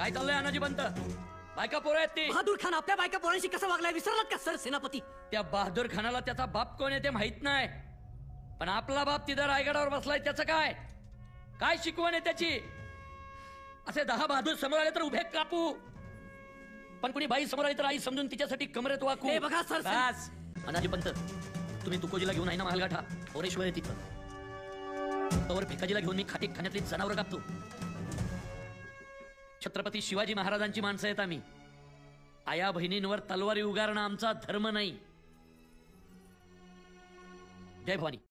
काय चाललंय अनाजी पंत? बायका पोरं आहेत ती. बहादूर खान आपल्या बायका पोरांशी कसं वागलाय विसरलात का सर सेनापती? त्या बहादूर खानाला त्याचा बाप कोण आहे ते माहित नाही, पण आपला बाप तिथं रायगडावर बसलाय त्याचं काय काय शिकवण आहे त्याची? असे 10 बहादूर समोर आले तर उभे कापू, पण कुणी बाई समोर आली तर आई समजून तिच्यासाठी कमरेत वाकू. हे बघा सर, बस. अनाजी पंत, तुम्ही तुकोजीला घेऊन आहे ना महालगाठा? ओरेश्वर आहे तिथं. तोवर भिकाजीला घेऊन मी खाटी खाण्यातली जनावर कापतो. छत्रपती शिवाजी महाराजांची माणसं आहेत आम्ही. आया बहिणींवर तलवारी उगारणं आमचा धर्म नाही. जय भवानी.